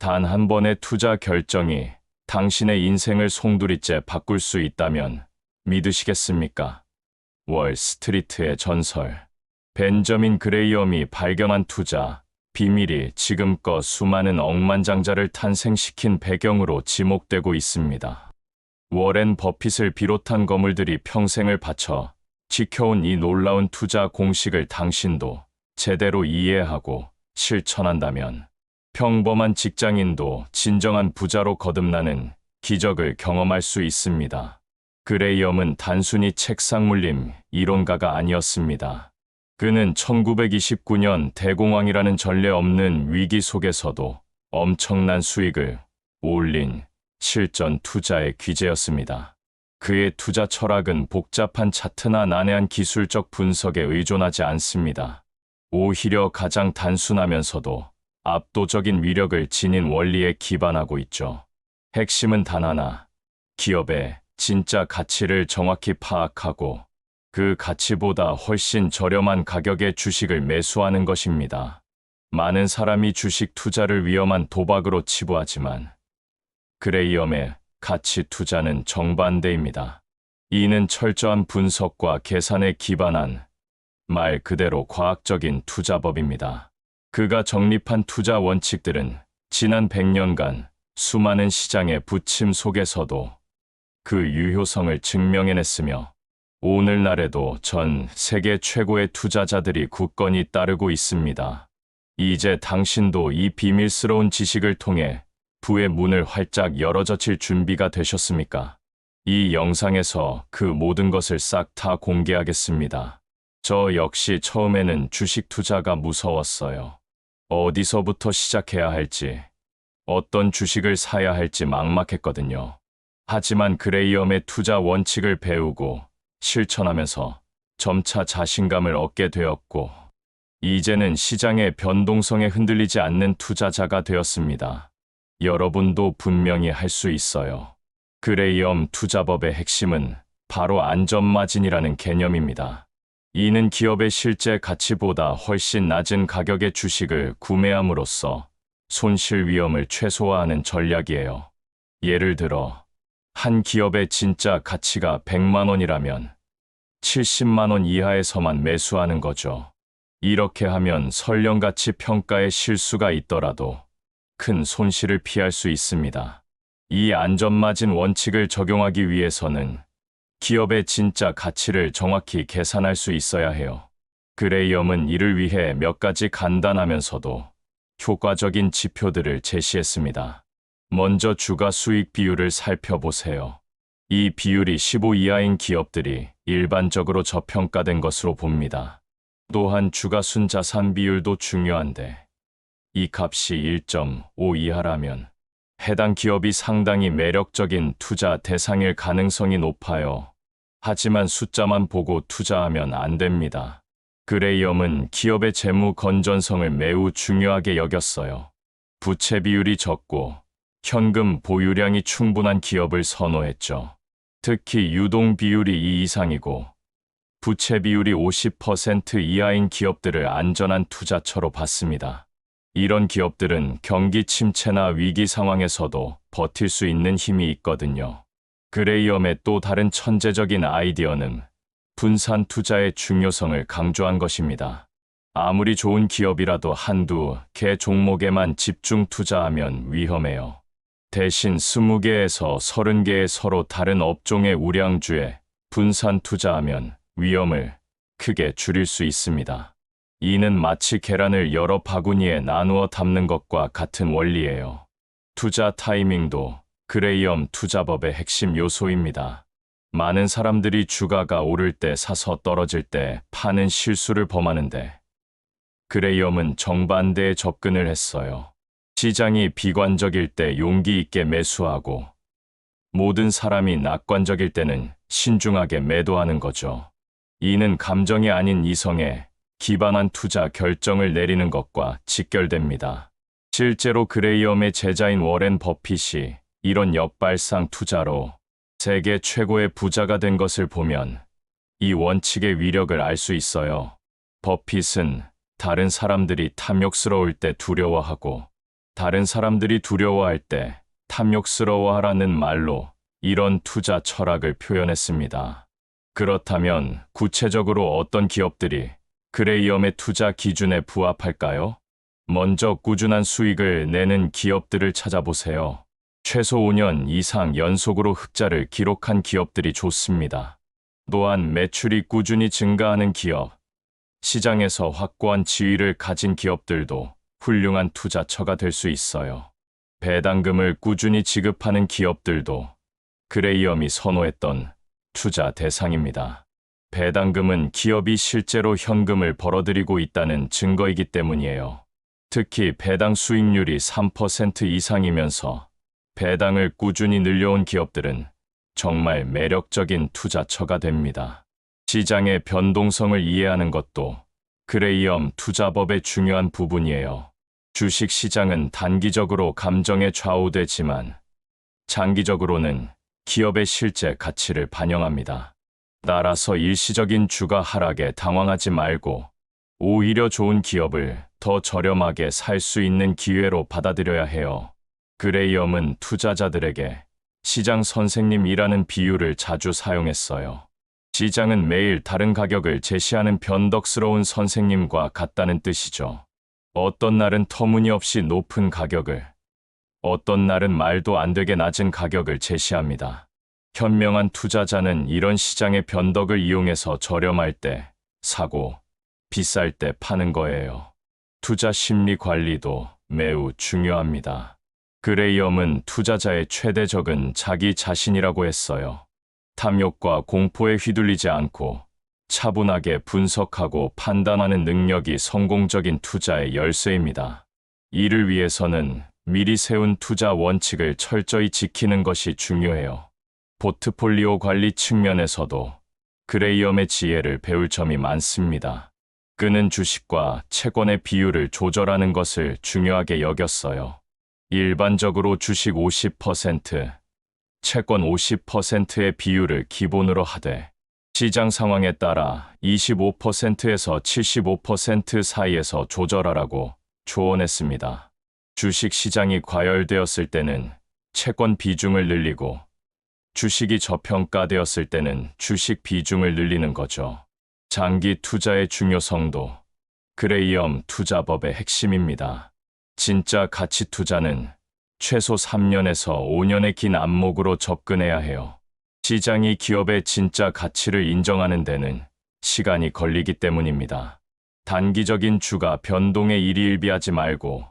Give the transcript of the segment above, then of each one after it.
단 한 번의 투자 결정이 당신의 인생을 송두리째 바꿀 수 있다면 믿으시겠습니까? 월스트리트의 전설. 벤저민 그레이엄이 발견한 투자 비밀이 지금껏 수많은 억만장자를 탄생시킨 배경으로 지목되고 있습니다. 워렌 버핏을 비롯한 거물들이 평생을 바쳐 지켜온 이 놀라운 투자 공식을 당신도 제대로 이해하고 실천한다면 평범한 직장인도 진정한 부자로 거듭나는 기적을 경험할 수 있습니다. 그레이엄은 단순히 책상 물림 이론가가 아니었습니다. 그는 1929년 대공황이라는 전례 없는 위기 속에서도 엄청난 수익을 올린 실전 투자의 귀재였습니다. 그의 투자 철학은 복잡한 차트나 난해한 기술적 분석에 의존하지 않습니다. 오히려 가장 단순하면서도 압도적인 위력을 지닌 원리에 기반하고 있죠. 핵심은 단 하나, 기업의 진짜 가치를 정확히 파악하고 그 가치보다 훨씬 저렴한 가격의 주식을 매수하는 것입니다. 많은 사람이 주식 투자를 위험한 도박으로 치부하지만 그레이엄의 가치 투자는 정반대입니다. 이는 철저한 분석과 계산에 기반한 말 그대로 과학적인 투자법입니다. 그가 정립한 투자 원칙들은 지난 100년간 수많은 시장의 부침 속에서도 그 유효성을 증명해냈으며 오늘날에도 전 세계 최고의 투자자들이 굳건히 따르고 있습니다. 이제 당신도 이 비밀스러운 지식을 통해 부의 문을 활짝 열어젖힐 준비가 되셨습니까? 이 영상에서 그 모든 것을 싹 다 공개하겠습니다. 저 역시 처음에는 주식 투자가 무서웠어요. 어디서부터 시작해야 할지, 어떤 주식을 사야 할지 막막했거든요. 하지만 그레이엄의 투자 원칙을 배우고 실천하면서 점차 자신감을 얻게 되었고, 이제는 시장의 변동성에 흔들리지 않는 투자자가 되었습니다. 여러분도 분명히 할 수 있어요. 그레이엄 투자법의 핵심은 바로 안전마진이라는 개념입니다. 이는 기업의 실제 가치보다 훨씬 낮은 가격의 주식을 구매함으로써 손실 위험을 최소화하는 전략이에요. 예를 들어, 한 기업의 진짜 가치가 100만 원이라면 70만 원 이하에서만 매수하는 거죠. 이렇게 하면 선량가치 평가에 실수가 있더라도 큰 손실을 피할 수 있습니다. 이 안전마진 원칙을 적용하기 위해서는 기업의 진짜 가치를 정확히 계산할 수 있어야 해요. 그레이엄은 이를 위해 몇 가지 간단하면서도 효과적인 지표들을 제시했습니다. 먼저 주가 수익 비율을 살펴보세요. 이 비율이 15 이하인 기업들이 일반적으로 저평가된 것으로 봅니다. 또한 주가 순자산 비율도 중요한데 이 값이 1.5 이하라면 해당 기업이 상당히 매력적인 투자 대상일 가능성이 높아요. 하지만 숫자만 보고 투자하면 안 됩니다. 그레이엄은 기업의 재무 건전성을 매우 중요하게 여겼어요. 부채 비율이 적고 현금 보유량이 충분한 기업을 선호했죠. 특히 유동 비율이 2 이상이고 부채 비율이 50% 이하인 기업들을 안전한 투자처로 봤습니다. 이런 기업들은 경기 침체나 위기 상황에서도 버틸 수 있는 힘이 있거든요. 그레이엄의 또 다른 천재적인 아이디어는 분산 투자의 중요성을 강조한 것입니다. 아무리 좋은 기업이라도 한두 개 종목에만 집중 투자하면 위험해요. 대신 20개에서 30개의 서로 다른 업종의 우량주에 분산 투자하면 위험을 크게 줄일 수 있습니다. 이는 마치 계란을 여러 바구니에 나누어 담는 것과 같은 원리예요. 투자 타이밍도 그레이엄 투자법의 핵심 요소입니다. 많은 사람들이 주가가 오를 때 사서 떨어질 때 파는 실수를 범하는데 그레이엄은 정반대의 접근을 했어요. 시장이 비관적일 때 용기 있게 매수하고 모든 사람이 낙관적일 때는 신중하게 매도하는 거죠. 이는 감정이 아닌 이성에 기반한 투자 결정을 내리는 것과 직결됩니다. 실제로 그레이엄의 제자인 워렌 버핏이 이런 역발상 투자로 세계 최고의 부자가 된 것을 보면 이 원칙의 위력을 알 수 있어요. 버핏은 다른 사람들이 탐욕스러울 때 두려워하고 다른 사람들이 두려워할 때 탐욕스러워하라는 말로 이런 투자 철학을 표현했습니다. 그렇다면 구체적으로 어떤 기업들이 그레이엄의 투자 기준에 부합할까요? 먼저 꾸준한 수익을 내는 기업들을 찾아보세요. 최소 5년 이상 연속으로 흑자를 기록한 기업들이 좋습니다. 또한 매출이 꾸준히 증가하는 기업, 시장에서 확고한 지위를 가진 기업들도 훌륭한 투자처가 될 수 있어요. 배당금을 꾸준히 지급하는 기업들도 그레이엄이 선호했던 투자 대상입니다. 배당금은 기업이 실제로 현금을 벌어들이고 있다는 증거이기 때문이에요. 특히 배당 수익률이 3% 이상이면서 배당을 꾸준히 늘려온 기업들은 정말 매력적인 투자처가 됩니다. 시장의 변동성을 이해하는 것도 그레이엄 투자법의 중요한 부분이에요. 주식 시장은 단기적으로 감정에 좌우되지만 장기적으로는 기업의 실제 가치를 반영합니다. 따라서 일시적인 주가 하락에 당황하지 말고 오히려 좋은 기업을 더 저렴하게 살 수 있는 기회로 받아들여야 해요. 그레이엄은 투자자들에게 시장 선생님이라는 비유를 자주 사용했어요. 시장은 매일 다른 가격을 제시하는 변덕스러운 선생님과 같다는 뜻이죠. 어떤 날은 터무니없이 높은 가격을, 어떤 날은 말도 안 되게 낮은 가격을 제시합니다. 현명한 투자자는 이런 시장의 변덕을 이용해서 저렴할 때 사고, 비쌀 때 파는 거예요. 투자 심리 관리도 매우 중요합니다. 그레이엄은 투자자의 최대 적은 자기 자신이라고 했어요. 탐욕과 공포에 휘둘리지 않고 차분하게 분석하고 판단하는 능력이 성공적인 투자의 열쇠입니다. 이를 위해서는 미리 세운 투자 원칙을 철저히 지키는 것이 중요해요. 포트폴리오 관리 측면에서도 그레이엄의 지혜를 배울 점이 많습니다. 그는 주식과 채권의 비율을 조절하는 것을 중요하게 여겼어요. 일반적으로 주식 50%, 채권 50%의 비율을 기본으로 하되 시장 상황에 따라 25%에서 75% 사이에서 조절하라고 조언했습니다. 주식 시장이 과열되었을 때는 채권 비중을 늘리고 주식이 저평가되었을 때는 주식 비중을 늘리는 거죠. 장기 투자의 중요성도 그레이엄 투자법의 핵심입니다. 진짜 가치 투자는 최소 3년에서 5년의 긴 안목으로 접근해야 해요. 시장이 기업의 진짜 가치를 인정하는 데는 시간이 걸리기 때문입니다. 단기적인 주가 변동에 일희일비하지 말고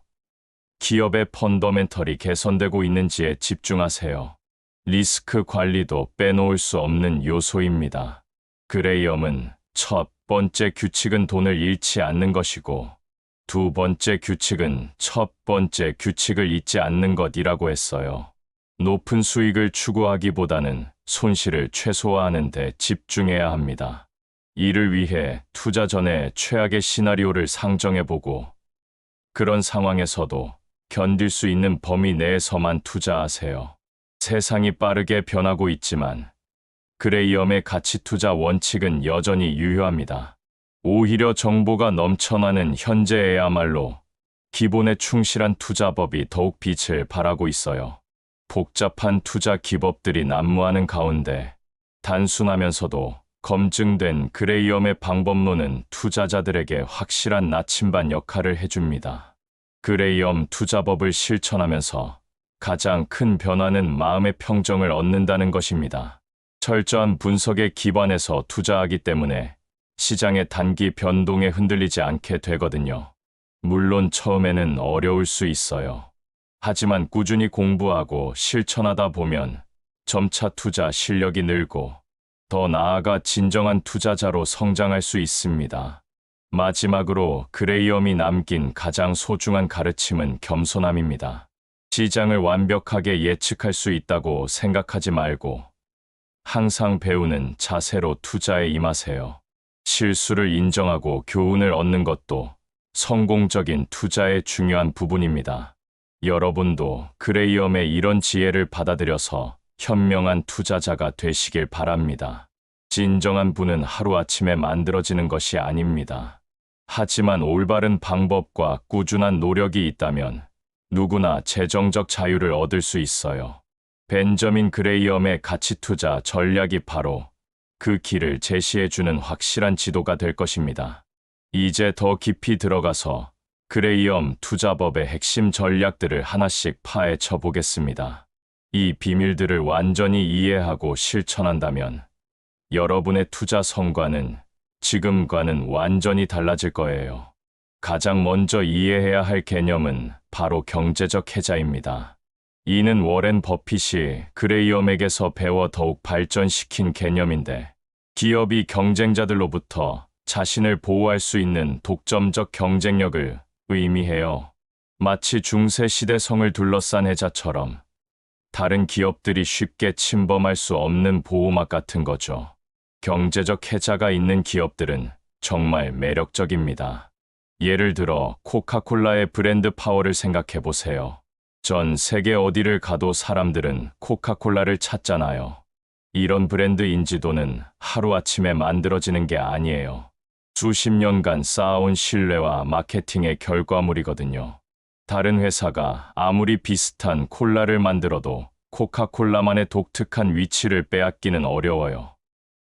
기업의 펀더멘털이 개선되고 있는지에 집중하세요. 리스크 관리도 빼놓을 수 없는 요소입니다. 그레이엄은 첫 번째 규칙은 돈을 잃지 않는 것이고 두 번째 규칙은 첫 번째 규칙을 잊지 않는 것이라고 했어요. 높은 수익을 추구하기보다는 손실을 최소화하는 데 집중해야 합니다. 이를 위해 투자 전에 최악의 시나리오를 상정해보고 그런 상황에서도 견딜 수 있는 범위 내에서만 투자하세요. 세상이 빠르게 변하고 있지만 그레이엄의 가치 투자 원칙은 여전히 유효합니다. 오히려 정보가 넘쳐나는 현재에야말로 기본에 충실한 투자법이 더욱 빛을 발하고 있어요. 복잡한 투자 기법들이 난무하는 가운데 단순하면서도 검증된 그레이엄의 방법론은 투자자들에게 확실한 나침반 역할을 해줍니다. 그레이엄 투자법을 실천하면서 가장 큰 변화는 마음의 평정을 얻는다는 것입니다. 철저한 분석에 기반해서 투자하기 때문에 시장의 단기 변동에 흔들리지 않게 되거든요. 물론 처음에는 어려울 수 있어요. 하지만 꾸준히 공부하고 실천하다 보면 점차 투자 실력이 늘고 더 나아가 진정한 투자자로 성장할 수 있습니다. 마지막으로 그레이엄이 남긴 가장 소중한 가르침은 겸손함입니다. 시장을 완벽하게 예측할 수 있다고 생각하지 말고 항상 배우는 자세로 투자에 임하세요. 실수를 인정하고 교훈을 얻는 것도 성공적인 투자의 중요한 부분입니다. 여러분도 그레이엄의 이런 지혜를 받아들여서 현명한 투자자가 되시길 바랍니다. 진정한 부는 하루아침에 만들어지는 것이 아닙니다. 하지만 올바른 방법과 꾸준한 노력이 있다면 누구나 재정적 자유를 얻을 수 있어요. 벤저민 그레이엄의 가치투자 전략이 바로 그 길을 제시해주는 확실한 지도가 될 것입니다. 이제 더 깊이 들어가서 그레이엄 투자법의 핵심 전략들을 하나씩 파헤쳐 보겠습니다. 이 비밀들을 완전히 이해하고 실천한다면 여러분의 투자 성과는 지금과는 완전히 달라질 거예요. 가장 먼저 이해해야 할 개념은 바로 경제적 해자입니다. 이는 워렌 버핏이 그레이엄에게서 배워 더욱 발전시킨 개념인데, 기업이 경쟁자들로부터 자신을 보호할 수 있는 독점적 경쟁력을 의미해요. 마치 중세 시대 성을 둘러싼 해자처럼 다른 기업들이 쉽게 침범할 수 없는 보호막 같은 거죠. 경제적 해자가 있는 기업들은 정말 매력적입니다. 예를 들어 코카콜라의 브랜드 파워를 생각해 보세요. 전 세계 어디를 가도 사람들은 코카콜라를 찾잖아요. 이런 브랜드 인지도는 하루아침에 만들어지는 게 아니에요. 수십 년간 쌓아온 신뢰와 마케팅의 결과물이거든요. 다른 회사가 아무리 비슷한 콜라를 만들어도 코카콜라만의 독특한 위치를 빼앗기는 어려워요.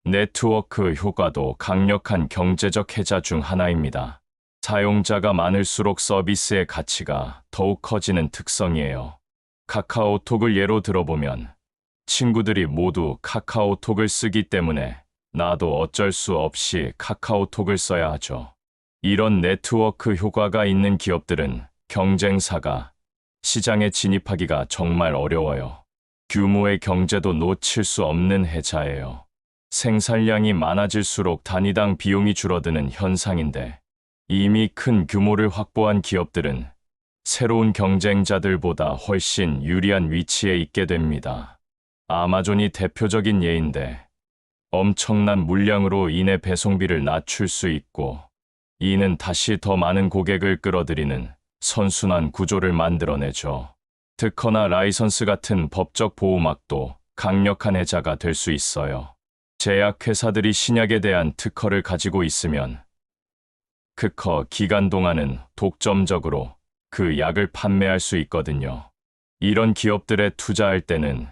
네트워크 효과도 강력한 경제적 해자 중 하나입니다. 사용자가 많을수록 서비스의 가치가 더욱 커지는 특성이에요. 카카오톡을 예로 들어보면 친구들이 모두 카카오톡을 쓰기 때문에 나도 어쩔 수 없이 카카오톡을 써야 하죠. 이런 네트워크 효과가 있는 기업들은 경쟁사가 시장에 진입하기가 정말 어려워요. 규모의 경제도 놓칠 수 없는 해자예요. 생산량이 많아질수록 단위당 비용이 줄어드는 현상인데, 이미 큰 규모를 확보한 기업들은 새로운 경쟁자들보다 훨씬 유리한 위치에 있게 됩니다. 아마존이 대표적인 예인데, 엄청난 물량으로 인해 배송비를 낮출 수 있고, 이는 다시 더 많은 고객을 끌어들이는 선순환 구조를 만들어내죠. 특허나 라이선스 같은 법적 보호막도 강력한 해자가 될 수 있어요. 제약회사들이 신약에 대한 특허를 가지고 있으면 특허 기간 동안은 독점적으로 그 약을 판매할 수 있거든요. 이런 기업들에 투자할 때는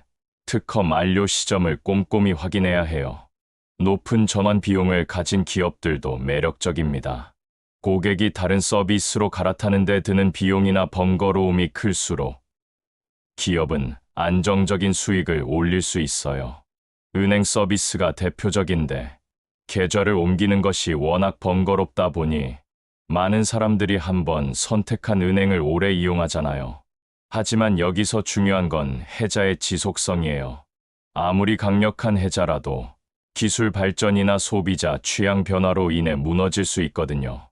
특허 만료 시점을 꼼꼼히 확인해야 해요. 높은 전환 비용을 가진 기업들도 매력적입니다. 고객이 다른 서비스로 갈아타는 데 드는 비용이나 번거로움이 클수록 기업은 안정적인 수익을 올릴 수 있어요. 은행 서비스가 대표적인데, 계좌를 옮기는 것이 워낙 번거롭다 보니 많은 사람들이 한번 선택한 은행을 오래 이용하잖아요. 하지만 여기서 중요한 건 해자의 지속성이에요. 아무리 강력한 해자라도 기술 발전이나 소비자 취향 변화로 인해 무너질 수 있거든요.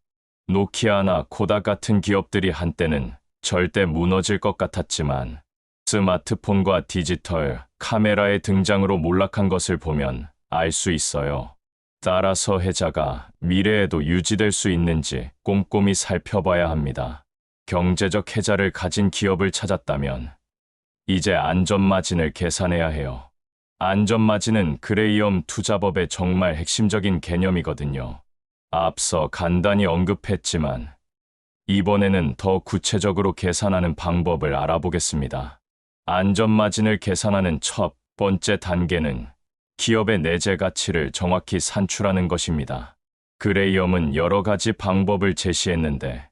노키아나 코닥 같은 기업들이 한때는 절대 무너질 것 같았지만, 스마트폰과 디지털 카메라의 등장으로 몰락한 것을 보면 알 수 있어요. 따라서 해자가 미래에도 유지될 수 있는지 꼼꼼히 살펴봐야 합니다. 경제적 해자를 가진 기업을 찾았다면 이제 안전마진을 계산해야 해요. 안전마진은 그레이엄 투자법의 정말 핵심적인 개념이거든요. 앞서 간단히 언급했지만 이번에는 더 구체적으로 계산하는 방법을 알아보겠습니다. 안전마진을 계산하는 첫 번째 단계는 기업의 내재 가치를 정확히 산출하는 것입니다. 그레이엄은 여러 가지 방법을 제시했는데,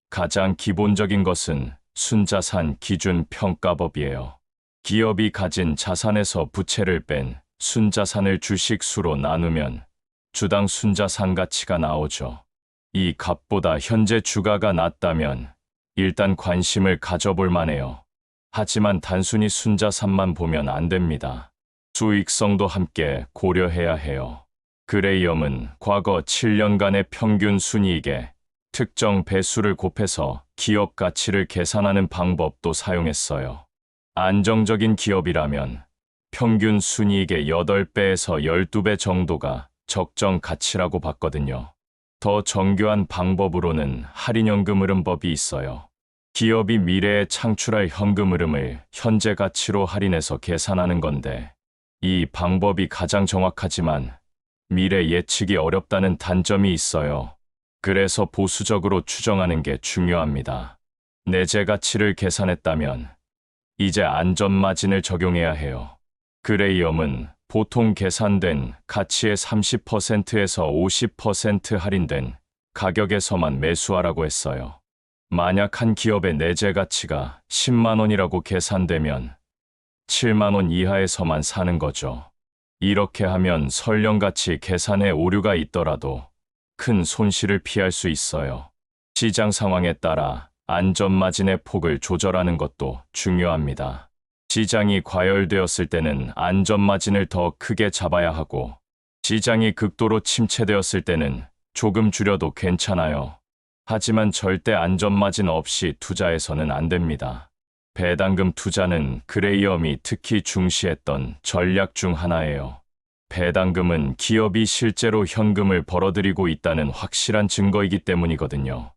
가장 기본적인 것은 순자산 기준 평가법이에요. 기업이 가진 자산에서 부채를 뺀 순자산을 주식수로 나누면 주당 순자산 가치가 나오죠. 이 값보다 현재 주가가 낮다면 일단 관심을 가져볼 만해요. 하지만 단순히 순자산만 보면 안 됩니다. 수익성도 함께 고려해야 해요. 그레이엄은 과거 7년간의 평균 순이익에 특정 배수를 곱해서 기업 가치를 계산하는 방법도 사용했어요. 안정적인 기업이라면 평균 순이익의 8배에서 12배 정도가 적정 가치라고 봤거든요. 더 정교한 방법으로는 할인연금 흐름법이 있어요. 기업이 미래에 창출할 현금 흐름을 현재 가치로 할인해서 계산하는 건데, 이 방법이 가장 정확하지만 미래 예측이 어렵다는 단점이 있어요. 그래서 보수적으로 추정하는 게 중요합니다. 내재 가치를 계산했다면 이제 안전마진을 적용해야 해요. 그레이엄은 보통 계산된 가치의 30%에서 50% 할인된 가격에서만 매수하라고 했어요. 만약 한 기업의 내재 가치가 10만 원이라고 계산되면 7만 원 이하에서만 사는 거죠. 이렇게 하면 설령가치 계산에 오류가 있더라도 큰 손실을 피할 수 있어요. 시장 상황에 따라 안전마진의 폭을 조절하는 것도 중요합니다. 시장이 과열되었을 때는 안전마진을 더 크게 잡아야 하고, 시장이 극도로 침체되었을 때는 조금 줄여도 괜찮아요. 하지만 절대 안전마진 없이 투자해서는 안 됩니다. 배당금 투자는 그레이엄이 특히 중시했던 전략 중 하나예요. 배당금은 기업이 실제로 현금을 벌어들이고 있다는 확실한 증거이기 때문이거든요.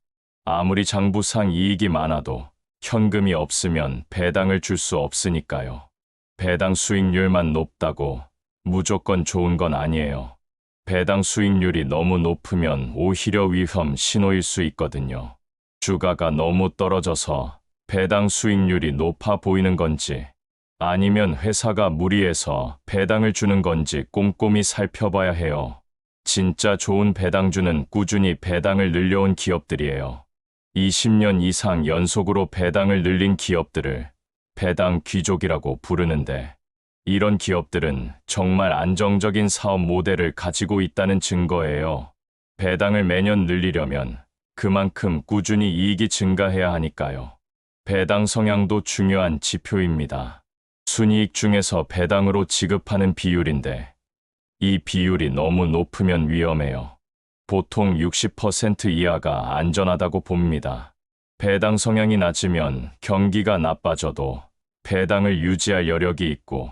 아무리 장부상 이익이 많아도 현금이 없으면 배당을 줄 수 없으니까요. 배당 수익률만 높다고 무조건 좋은 건 아니에요. 배당 수익률이 너무 높으면 오히려 위험 신호일 수 있거든요. 주가가 너무 떨어져서 배당 수익률이 높아 보이는 건지, 아니면 회사가 무리해서 배당을 주는 건지 꼼꼼히 살펴봐야 해요. 진짜 좋은 배당주는 꾸준히 배당을 늘려온 기업들이에요. 20년 이상 연속으로 배당을 늘린 기업들을 배당 귀족이라고 부르는데, 이런 기업들은 정말 안정적인 사업 모델을 가지고 있다는 증거예요. 배당을 매년 늘리려면 그만큼 꾸준히 이익이 증가해야 하니까요. 배당 성향도 중요한 지표입니다. 순이익 중에서 배당으로 지급하는 비율인데, 이 비율이 너무 높으면 위험해요. 보통 60% 이하가 안전하다고 봅니다. 배당 성향이 낮으면 경기가 나빠져도 배당을 유지할 여력이 있고,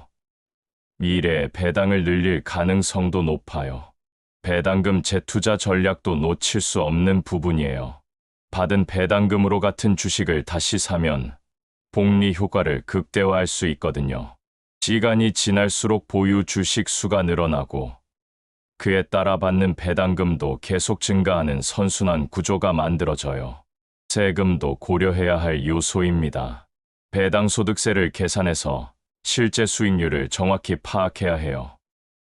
미래에 배당을 늘릴 가능성도 높아요. 배당금 재투자 전략도 놓칠 수 없는 부분이에요. 받은 배당금으로 같은 주식을 다시 사면 복리 효과를 극대화할 수 있거든요. 시간이 지날수록 보유 주식 수가 늘어나고, 그에 따라 받는 배당금도 계속 증가하는 선순환 구조가 만들어져요. 세금도 고려해야 할 요소입니다. 배당소득세를 계산해서 실제 수익률을 정확히 파악해야 해요.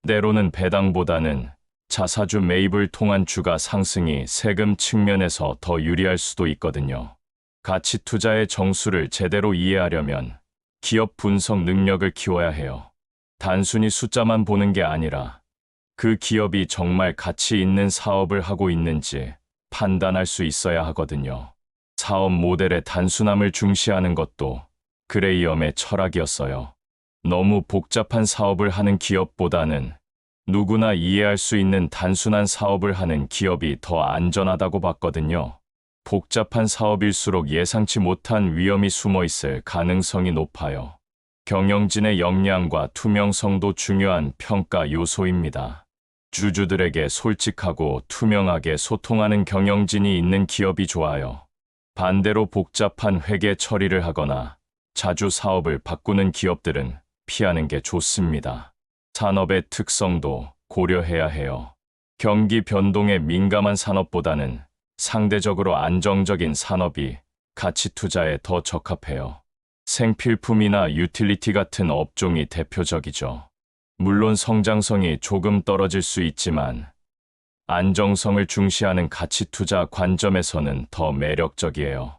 때로는 배당보다는 자사주 매입을 통한 주가 상승이 세금 측면에서 더 유리할 수도 있거든요. 가치 투자의 정수를 제대로 이해하려면 기업 분석 능력을 키워야 해요. 단순히 숫자만 보는 게 아니라 그 기업이 정말 가치 있는 사업을 하고 있는지 판단할 수 있어야 하거든요. 사업 모델의 단순함을 중시하는 것도 그레이엄의 철학이었어요. 너무 복잡한 사업을 하는 기업보다는 누구나 이해할 수 있는 단순한 사업을 하는 기업이 더 안전하다고 봤거든요. 복잡한 사업일수록 예상치 못한 위험이 숨어 있을 가능성이 높아요. 경영진의 역량과 투명성도 중요한 평가 요소입니다. 주주들에게 솔직하고 투명하게 소통하는 경영진이 있는 기업이 좋아요. 반대로 복잡한 회계 처리를 하거나 자주 사업을 바꾸는 기업들은 피하는 게 좋습니다. 산업의 특성도 고려해야 해요. 경기 변동에 민감한 산업보다는 상대적으로 안정적인 산업이 가치 투자에 더 적합해요. 생필품이나 유틸리티 같은 업종이 대표적이죠. 물론 성장성이 조금 떨어질 수 있지만 안정성을 중시하는 가치 투자 관점에서는 더 매력적이에요.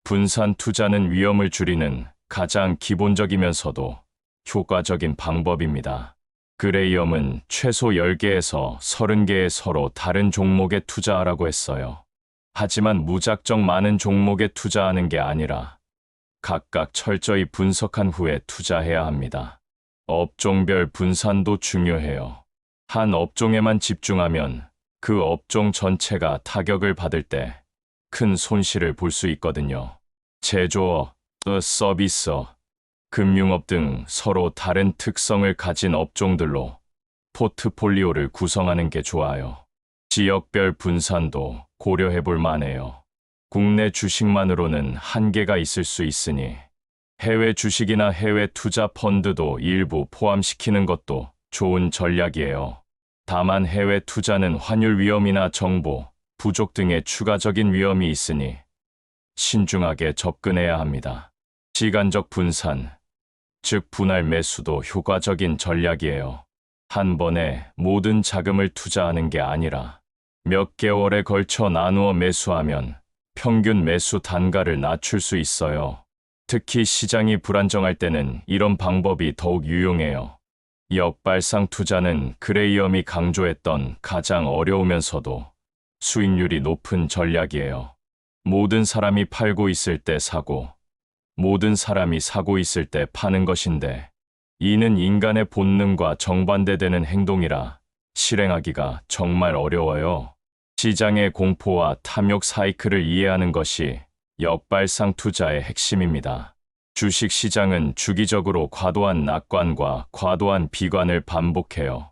분산 투자는 위험을 줄이는 가장 기본적이면서도 효과적인 방법입니다. 그레이엄은 최소 10개에서 30개의 서로 다른 종목에 투자하라고 했어요. 하지만 무작정 많은 종목에 투자하는 게 아니라 각각 철저히 분석한 후에 투자해야 합니다. 업종별 분산도 중요해요. 한 업종에만 집중하면 그 업종 전체가 타격을 받을 때 큰 손실을 볼 수 있거든요. 제조업, 서비스업, 금융업 등 서로 다른 특성을 가진 업종들로 포트폴리오를 구성하는 게 좋아요. 지역별 분산도 고려해 볼 만해요. 국내 주식만으로는 한계가 있을 수 있으니 해외 주식이나 해외 투자 펀드도 일부 포함시키는 것도 좋은 전략이에요. 다만 해외 투자는 환율 위험이나 정보 부족 등의 추가적인 위험이 있으니 신중하게 접근해야 합니다. 시간적 분산, 즉 분할 매수도 효과적인 전략이에요. 한 번에 모든 자금을 투자하는 게 아니라 몇 개월에 걸쳐 나누어 매수하면 평균 매수 단가를 낮출 수 있어요. 특히 시장이 불안정할 때는 이런 방법이 더욱 유용해요. 역발상 투자는 그레이엄이 강조했던 가장 어려우면서도 수익률이 높은 전략이에요. 모든 사람이 팔고 있을 때 사고, 모든 사람이 사고 있을 때 파는 것인데, 이는 인간의 본능과 정반대되는 행동이라 실행하기가 정말 어려워요. 시장의 공포와 탐욕 사이클을 이해하는 것이 역발상 투자의 핵심입니다. 주식 시장은 주기적으로 과도한 낙관과 과도한 비관을 반복해요.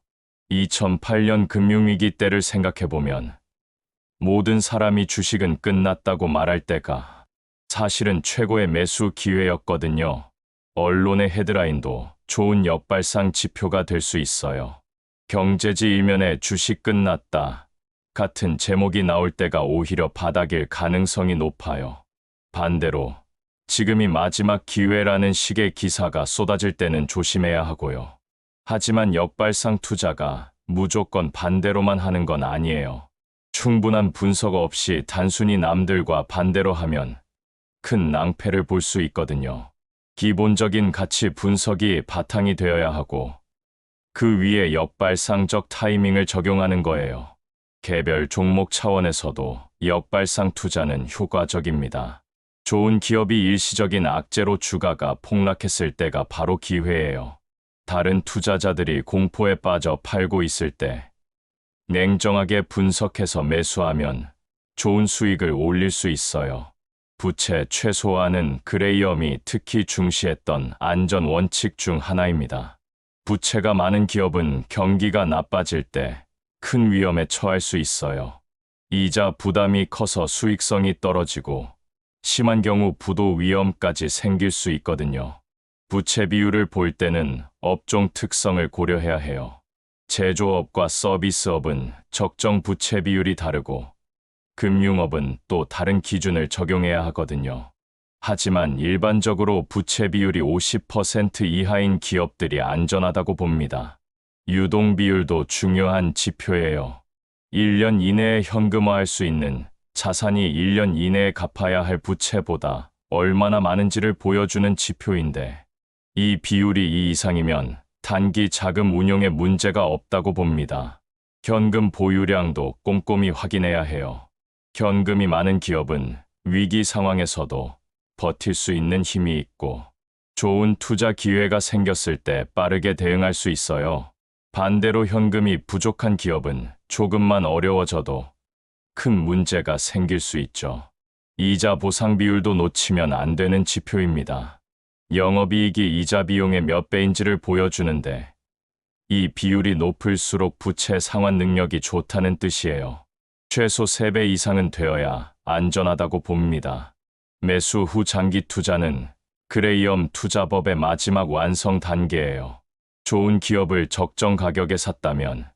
2008년 금융위기 때를 생각해보면 모든 사람이 주식은 끝났다고 말할 때가 사실은 최고의 매수 기회였거든요. 언론의 헤드라인도 좋은 역발상 지표가 될 수 있어요. 경제지 일면에 주식 끝났다 같은 제목이 나올 때가 오히려 바닥일 가능성이 높아요. 반대로 지금이 마지막 기회라는 식의 기사가 쏟아질 때는 조심해야 하고요. 하지만 역발상 투자가 무조건 반대로만 하는 건 아니에요. 충분한 분석 없이 단순히 남들과 반대로 하면 큰 낭패를 볼 수 있거든요. 기본적인 가치 분석이 바탕이 되어야 하고 그 위에 역발상적 타이밍을 적용하는 거예요. 개별 종목 차원에서도 역발상 투자는 효과적입니다. 좋은 기업이 일시적인 악재로 주가가 폭락했을 때가 바로 기회예요. 다른 투자자들이 공포에 빠져 팔고 있을 때 냉정하게 분석해서 매수하면 좋은 수익을 올릴 수 있어요. 부채 최소화는 그레이엄이 특히 중시했던 안전 원칙 중 하나입니다. 부채가 많은 기업은 경기가 나빠질 때 큰 위험에 처할 수 있어요. 이자 부담이 커서 수익성이 떨어지고 심한 경우 부도 위험까지 생길 수 있거든요. 부채 비율을 볼 때는 업종 특성을 고려해야 해요. 제조업과 서비스업은 적정 부채 비율이 다르고 금융업은 또 다른 기준을 적용해야 하거든요. 하지만 일반적으로 부채 비율이 50% 이하인 기업들이 안전하다고 봅니다. 유동 비율도 중요한 지표예요. 1년 이내에 현금화할 수 있는 자산이 1년 이내에 갚아야 할 부채보다 얼마나 많은지를 보여주는 지표인데 이 비율이 2 이상이면 단기 자금 운용에 문제가 없다고 봅니다. 현금 보유량도 꼼꼼히 확인해야 해요. 현금이 많은 기업은 위기 상황에서도 버틸 수 있는 힘이 있고 좋은 투자 기회가 생겼을 때 빠르게 대응할 수 있어요. 반대로 현금이 부족한 기업은 조금만 어려워져도 큰 문제가 생길 수 있죠. 이자 보상 비율도 놓치면 안 되는 지표입니다. 영업이익이 이자 비용의 몇 배인지를 보여주는데 이 비율이 높을수록 부채 상환 능력이 좋다는 뜻이에요. 최소 3배 이상은 되어야 안전하다고 봅니다. 매수 후 장기 투자는 그레이엄 투자법의 마지막 완성 단계예요. 좋은 기업을 적정 가격에 샀다면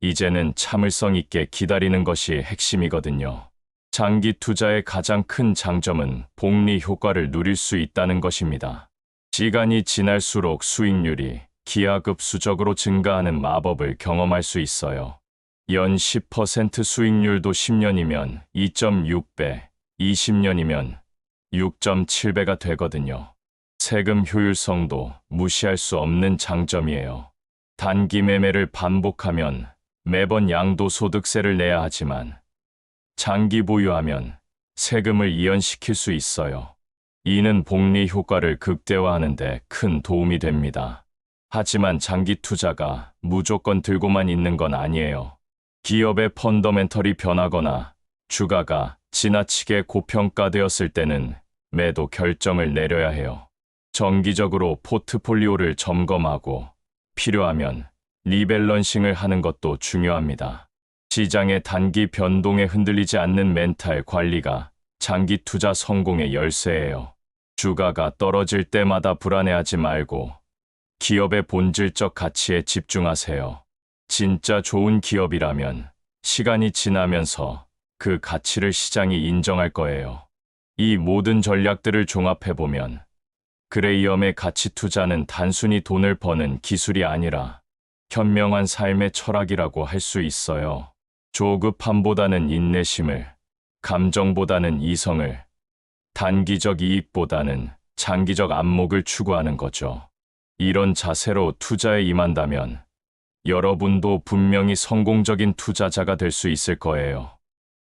이제는 참을성 있게 기다리는 것이 핵심이거든요. 장기 투자의 가장 큰 장점은 복리 효과를 누릴 수 있다는 것입니다. 시간이 지날수록 수익률이 기하급수적으로 증가하는 마법을 경험할 수 있어요. 연 10% 수익률도 10년이면 2.6배, 20년이면 6.7배가 되거든요. 세금 효율성도 무시할 수 없는 장점이에요. 단기 매매를 반복하면 매번 양도소득세를 내야 하지만 장기 보유하면 세금을 이연시킬 수 있어요. 이는 복리 효과를 극대화하는 데 큰 도움이 됩니다. 하지만 장기 투자가 무조건 들고만 있는 건 아니에요. 기업의 펀더멘털이 변하거나 주가가 지나치게 고평가되었을 때는 매도 결정을 내려야 해요. 정기적으로 포트폴리오를 점검하고 필요하면 리밸런싱을 하는 것도 중요합니다. 시장의 단기 변동에 흔들리지 않는 멘탈 관리가 장기 투자 성공의 열쇠예요. 주가가 떨어질 때마다 불안해하지 말고 기업의 본질적 가치에 집중하세요. 진짜 좋은 기업이라면 시간이 지나면서 그 가치를 시장이 인정할 거예요. 이 모든 전략들을 종합해보면 그레이엄의 가치 투자는 단순히 돈을 버는 기술이 아니라 현명한 삶의 철학이라고 할 수 있어요. 조급함보다는 인내심을, 감정보다는 이성을, 단기적 이익보다는 장기적 안목을 추구하는 거죠. 이런 자세로 투자에 임한다면 여러분도 분명히 성공적인 투자자가 될 수 있을 거예요.